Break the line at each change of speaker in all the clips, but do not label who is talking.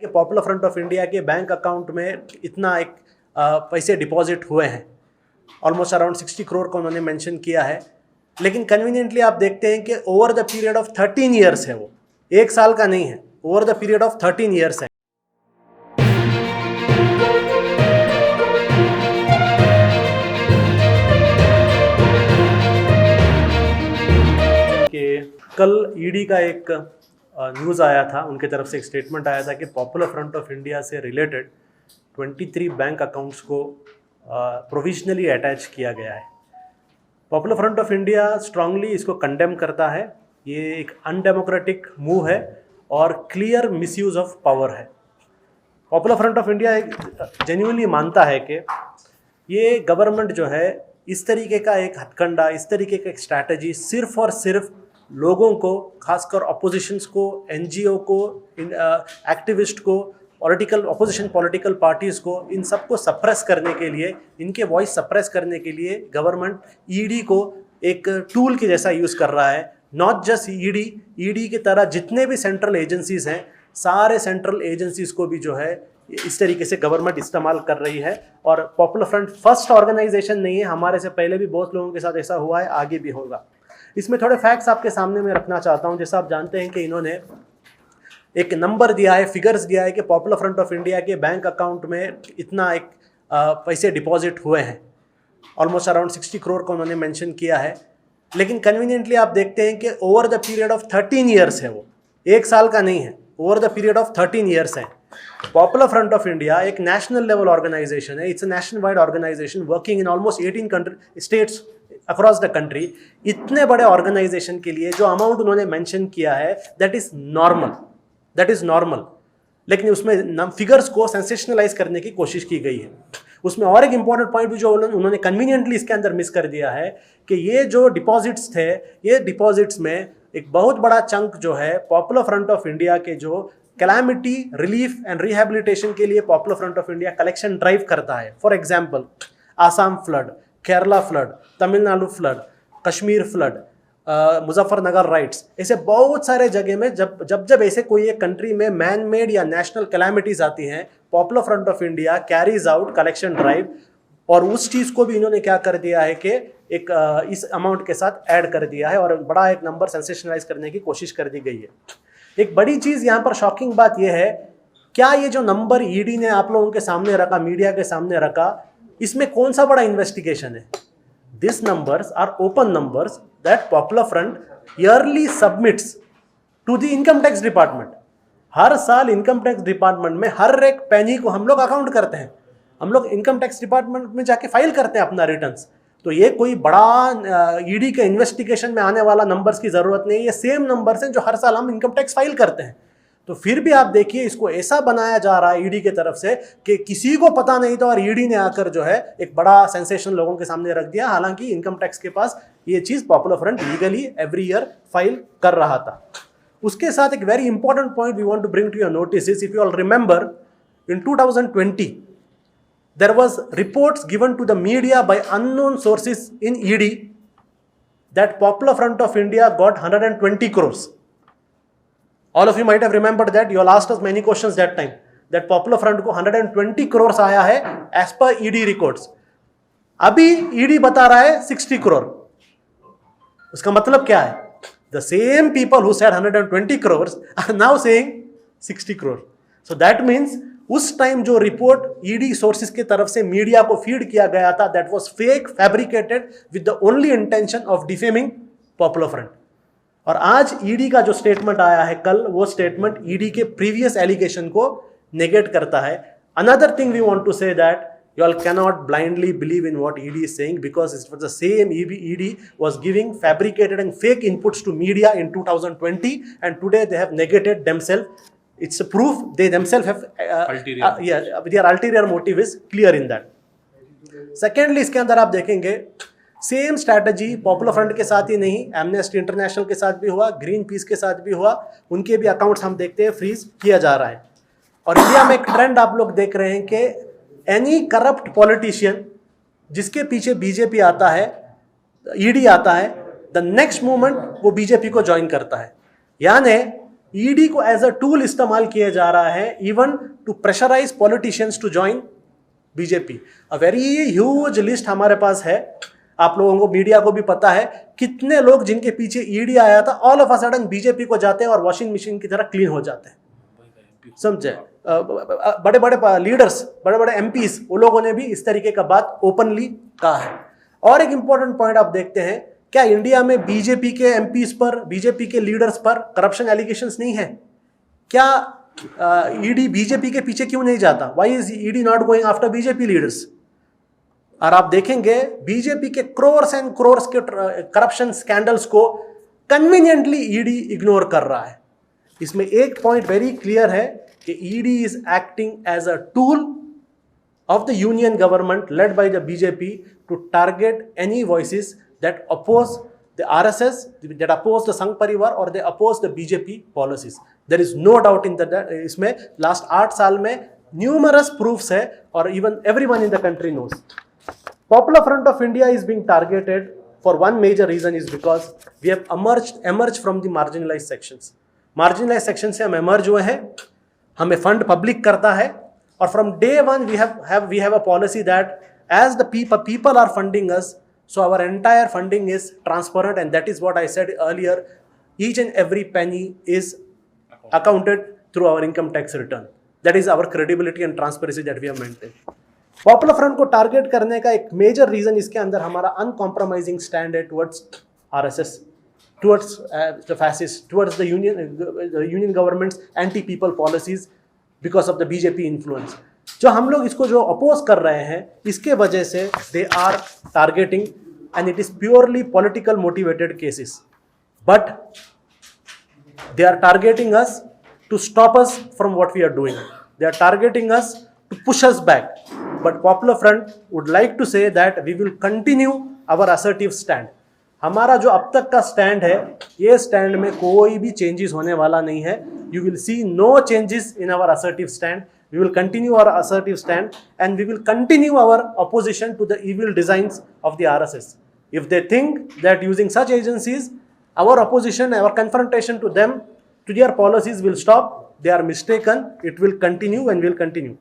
कि popular Front of India के bank account में इतना एक पैसे डिपॉजिट हुए हैं, ऑलमोस्ट अराउंड 60 करोड़ का उन्होंने मेंशन किया है। लेकिन कन्वीनियंटली आप देखते हैं कि over the period of 13 years है, वो एक साल का नहीं है, over the period of 13 years है। कि कल ईडी का एक न्यूज़ आया था, उनके तरफ से एक स्टेटमेंट आया था कि पॉपुलर फ्रंट ऑफ इंडिया से रिलेटेड 23 बैंक अकाउंट्स को प्रोविजनली अटैच किया गया है। Popular Front of India strongly इसको कंडेम करता है। ये एक अनडेमोक्रेटिक मूव है और क्लियर मिसयूज ऑफ पावर है। Popular Front of India genuinely मानता है कि ये गवर्नमेंट जो है इस तरीके का एक हथकंडा, इस तरीके का एक स्ट्रैटेजी सिर्फ और सिर्फ लोगों को, खासकर अपोजिशंस को, एनजीओ को, एक्टिविस्ट को, अपोजिशन पॉलिटिकल पार्टीज़ को, इन सबको सप्रेस करने के लिए, इनके वॉइस सप्रेस करने के लिए गवर्नमेंट ईडी को एक टूल के जैसा यूज़ कर रहा है। नॉट जस्ट ईडी की तरह जितने भी सेंट्रल एजेंसीज़ हैं, सारे सेंट्रल एजेंसीज़ को भी जो है इस तरीके से गवर्नमेंट इस्तेमाल कर रही है। और पॉपुलर फ्रंट फर्स्ट ऑर्गेनाइजेशन नहीं है, हमारे से पहले भी बहुत लोगों के साथ ऐसा हुआ है, आगे भी होगा। इसमें थोड़े फैक्ट्स आपके सामने मैं रखना चाहता हूं। जैसा आप जानते हैं कि इन्होंने एक नंबर दिया है, फिगर्स दिया है कि पॉपुलर फ्रंट ऑफ इंडिया के बैंक अकाउंट में इतना एक पैसे डिपॉजिट हुए हैं, ऑलमोस्ट अराउंड 60 करोड़ का उन्होंने मेंशन किया है। लेकिन कन्वीनियंटली आप देखते हैं कि over the period of 13 years है, वो एक साल का नहीं है, over the period of 13 years है। पॉपुलर फ्रंट ऑफ इंडिया एक नेशनल लेवल ऑर्गेनाइजेशन है। It's a national wide organisation working in almost 18 states across the country. इतने बड़े ऑर्गेनाइजेशन के लिए जो अमाउंट उन्होंने मेंशन किया है, दैट इज नॉर्मल। लेकिन उसमें फिगर्स को सेंसेशनलाइज करने की कोशिश की गई है। उसमें और एक इंपॉर्टेंट पॉइंट भी जो उन्होंने कन्वीनियंटली इसके अंदर मिस कर दिया है कि ये जो डिपॉजिट्स थे, ये डिपॉजिट्स में एक बहुत बड़ा चंक जो है पॉपुलर फ्रंट ऑफ इंडिया के जो कैलामिटी रिलीफ एंड रिहेबिलिटेशन के लिए popular Front of India collection drive करता है। For example, Assam flood, Kerala flood, Tamil Nadu flood, Kashmir flood, Muzaffarnagar rights, ऐसे बहुत सारे जगह में जब ऐसे कोई एक कंट्री में मैन मेड या नेशनल कैलामिटीज आती हैं, popular Front of India carries out collection drive. और उस चीज़ को भी इन्होंने क्या कर दिया है कि एक इस अमाउंट के साथ ऐड कर दिया है और बड़ा एक नंबर सेंसेशनलाइज करने की कोशिश कर दी गई है। एक बड़ी चीज़ यहाँ पर शॉकिंग बात यह है, क्या ये जो नंबर ईडी ने आप लोगों के सामने रखा, मीडिया के सामने रखा, इसमें कौन सा बड़ा इन्वेस्टिगेशन है? This numbers are open numbers that popular front yearly submits to the income tax department. हर साल इनकम टैक्स डिपार्टमेंट में हर एक पैनी को हम लोग अकाउंट करते हैं, हम लोग इनकम टैक्स डिपार्टमेंट में जाके फाइल करते हैं अपना रिटर्न्स। तो ये कोई बड़ा ईडी के इन्वेस्टिगेशन में आने वाला नंबर्स की ज़रूरत नहीं है। ये सेम नंबर्स हैं जो हर साल हम इनकम टैक्स फाइल करते हैं। तो फिर भी आप देखिए, इसको ऐसा बनाया जा रहा है ईडी की तरफ से कि किसी को पता नहीं था और ईडी ने आकर जो है एक बड़ा सेंसेशन लोगों के सामने रख दिया। हालांकि इनकम टैक्स के पास ये चीज़ popular front legally every year file कर रहा था। उसके साथ एक very important point we want to bring to your notice is, if you all remember, in 2020 there was reports given to the media by unknown sources in ED that Popular Front of India got 120 crores. All of you might have remembered that. You all asked us many questions that time, that Popular Front को 120 crores आया है as per ED records. अभी ED बता रहा है 60 crore. उसका मतलब क्या है? The same people who said 120 crores are now saying 60 crore. So that means उस टाइम जो रिपोर्ट ईडी सोर्सेज की तरफ से मीडिया को फीड किया गया था, that was fake, fabricated with the only intention of defaming popular front. और आज ईडी का जो स्टेटमेंट आया है कल, वो स्टेटमेंट ईडी के प्रीवियस एलिगेशन को नेगेट करता है। Another thing we want to say that you all cannot blindly believe in what ED is saying, because it was the same ED was giving fabricated and fake inputs to media in 2020, and today they have negated themselves. It's a proof they themselves have their ulterior motive is clear in that. Secondly, इसके अंदर आप देखेंगे same strategy popular front के साथ ही नहीं, amnesty international के साथ भी हुआ, ग्रीन पीस के साथ भी हुआ। उनके भी अकाउंट्स हम देखते हैं फ्रीज किया जा रहा है। और इंडिया में एक ट्रेंड आप लोग देख रहे हैं कि एनी करप्ट पॉलिटिशियन जिसके पीछे बीजेपी आता है, ईडी आता है, द नेक्स्ट मोमेंट वो बीजेपी को ज्वाइन करता है। यानी ईडी को एज अ टूल इस्तेमाल किया जा रहा है even to pressurise politicians to join BJP. A very huge list हमारे पास है, आप लोगों को मीडिया को भी पता है कितने लोग जिनके पीछे ईडी आया था all of a sudden BJP को जाते हैं और वॉशिंग मशीन की तरह क्लीन हो जाते हैं। समझे? बड़े बड़े लीडर्स, बड़े बड़े एमपीज, वो लोगों ने भी इस तरीके का बात ओपनली कहा है। और एक इंपॉर्टेंट पॉइंट आप देखते हैं, क्या इंडिया में बीजेपी के एमपीज पर, बीजेपी के लीडर्स पर करप्शन एलिगेशंस नहीं है? क्या ईडी बीजेपी के पीछे क्यों नहीं जाता? Why is ED not going after BJP leaders? और आप देखेंगे बीजेपी के क्रोर्स एंड क्रोर्स के करप्शन स्कैंडल्स को कन्वीनियंटली ईडी इग्नोर कर रहा है। इसमें एक पॉइंट वेरी क्लियर है कि ED is acting as a tool of the union government led by the BJP to target any voices that oppose the RSS, that oppose the Sangh Parivar or they oppose the BJP policies. There is no doubt in that इसमें last 8 साल में numerous proofs है और even everyone in the country knows. Popular Front of India is being targeted for one major reason is because we have emerged from the marginalized sections. Marginalized section से हम emerge हुए हैं, हमें fund public करता है और from day one we have a policy that as the people are funding us, so our entire funding is transparent, and that is what I said earlier, each and every penny is accounted through our income tax return. That is our credibility and transparency that we have maintained. Popular front को target करने का एक major reason इसके अंदर हमारा uncompromising stand है towards RSS, towards the fascist, towards the union governments anti people policies because of the BJP influence. जो हम लोग इसको जो अपोज कर रहे हैं, इसके वजह से they are targeting and it is purely political motivated cases, but they are targeting us to stop us from what we are doing. They are targeting us to push us back. But Popular Front would like to say that we will continue our assertive stand. हमारा जो अब तक का stand है, ये stand में कोई भी चेंजेस होने वाला नहीं है. You will see no changes in our assertive stand. We will continue our assertive stand and we will continue our opposition to the evil designs of the RSS. If they think that using such agencies, our opposition, our confrontation to them, to their policies will stop, they are mistaken. It will continue and will continue.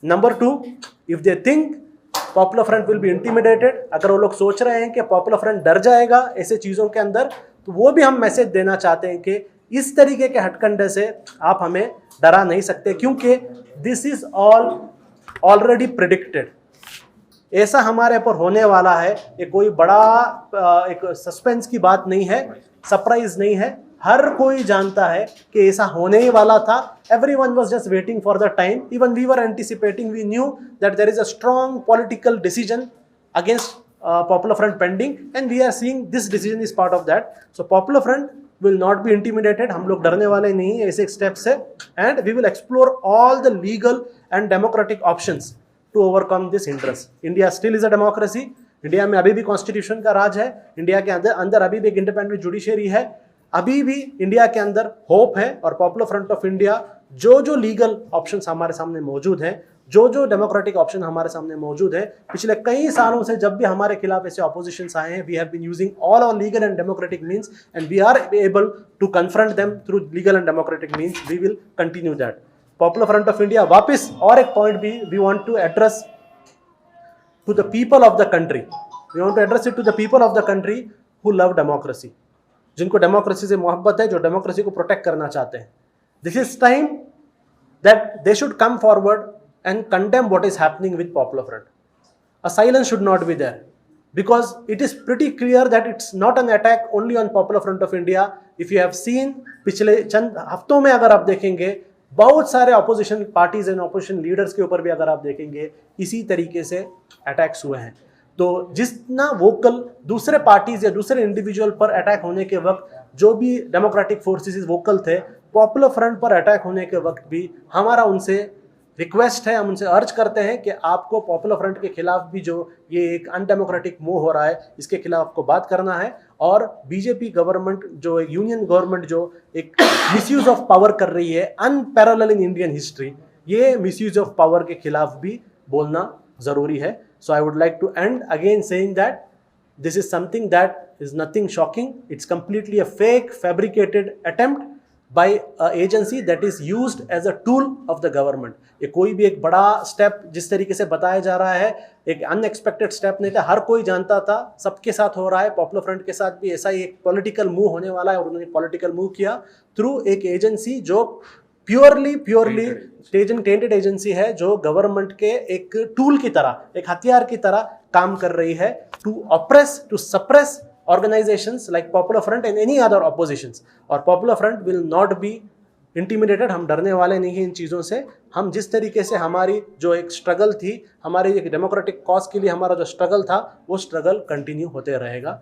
Number 2, if they think Popular Front will be intimidated, अगर वो लोग सोच रहे हैं कि Popular Front डर जाएगा ऐसे चीज़ों के अंदर, तो वो भी हम मैसेज देना चाहते हैं कि इस तरीके के हटकंडे से आप हमें डरा नहीं सकते, क्योंकि this is all already predicted. ऐसा हमारे पर होने वाला है. ये कोई बड़ा एक सस्पेंस की बात नहीं है, सरप्राइज नहीं है. हर कोई जानता है कि ऐसा होने ही वाला था. Everyone was just waiting for the time. Even we were anticipating. We knew that there is a strong political decision against Popular Front pending, and we are seeing this decision is part of that. So Popular Front will not be intimidated. हम लोग डरने वाले नहीं ऐसे step से, and we will explore all the legal and democratic options to overcome this hindrance. India still is a democracy. India में अभी भी कॉन्स्टिट्यूशन का राज है. इंडिया के अंदर अभी भी एक इंडिपेंडेंट जुडिशरी है. अभी भी इंडिया के अंदर होप है. और पॉपुलर फ्रंट ऑफ इंडिया जो लीगल ऑप्शंस हमारे सामने मौजूद हैं, जो डेमोक्रेटिक ऑप्शन हमारे सामने मौजूद है, पिछले कई सालों से जब भी हमारे खिलाफ ऐसे ऑपोजिशंस आए हैं, we have been using all our legal and democratic means and we are able to confront them through legal and democratic means. We will continue that. Popular Front of India वापस और एक point भी we want to address to the people of the country. We want to address it to the people of the country who love democracy. जिनको democracy से मोहब्बत है, जो democracy को प्रोटेक्ट करना चाहते हैं. This is time that they should come forward and condemn what is happening with Popular Front. A silence should not be there, because it is pretty clear that it's not an attack only on Popular Front of India. If you have seen पिछले चंद हफ्तों में अगर आप देखेंगे, बहुत सारे opposition parties and opposition leaders के ऊपर भी अगर आप देखेंगे इसी तरीके से अटैक्स हुए हैं. तो जितना वोकल दूसरे पार्टीज या दूसरे इंडिविजुअल पर अटैक होने के वक्त जो भी डेमोक्रेटिक फोर्सेस वोकल थे, पॉपुलर फ्रंट पर अटैक होने के वक्त भी हमारा उनसे रिक्वेस्ट है, हम उनसे अर्ज करते हैं कि आपको पॉपुलर फ्रंट के खिलाफ भी जो ये एक अनडेमोक्रेटिक मूव हो रहा है, इसके खिलाफ आपको बात करना है. और बीजेपी गवर्नमेंट जो एक यूनियन गवर्नमेंट जो एक मिसयूज ऑफ पावर कर रही है, अनपैरेलल इन इंडियन हिस्ट्री, ये मिसयूज ऑफ पावर के खिलाफ भी बोलना जरूरी है. So I would like to end again saying that this is something that is nothing shocking. It's completely a fake, fabricated attempt by a agency that is used as a tool of the government। ये कोई भी एक बड़ा step जिस तरीके से बताया जा रहा है एक अनएक्सपेक्टेड स्टेप नहीं था, हर कोई जानता था, सबके साथ हो रहा है। पॉपुलर फ्रंट के साथ भी ऐसा ही एक पॉलिटिकल मूव होने वाला है और उन्होंने पॉलिटिकल मूव किया थ्रू एक एजेंसी जो प्योरली टेंटेड एजेंसी है, जो गवर्नमेंट के एक टूल की तरह, एक हथियार की तरह काम कर रही है to oppress, to suppress organizations like Popular Front and any other oppositions। और Popular Front will not be intimidated, हम डरने वाले नहीं हैं इन चीज़ों से। हम जिस तरीके से हमारी जो एक स्ट्रगल थी, हमारी एक डेमोक्रेटिक कॉज के लिए हमारा जो स्ट्रगल था, वो स्ट्रगल कंटिन्यू होते रहेगा।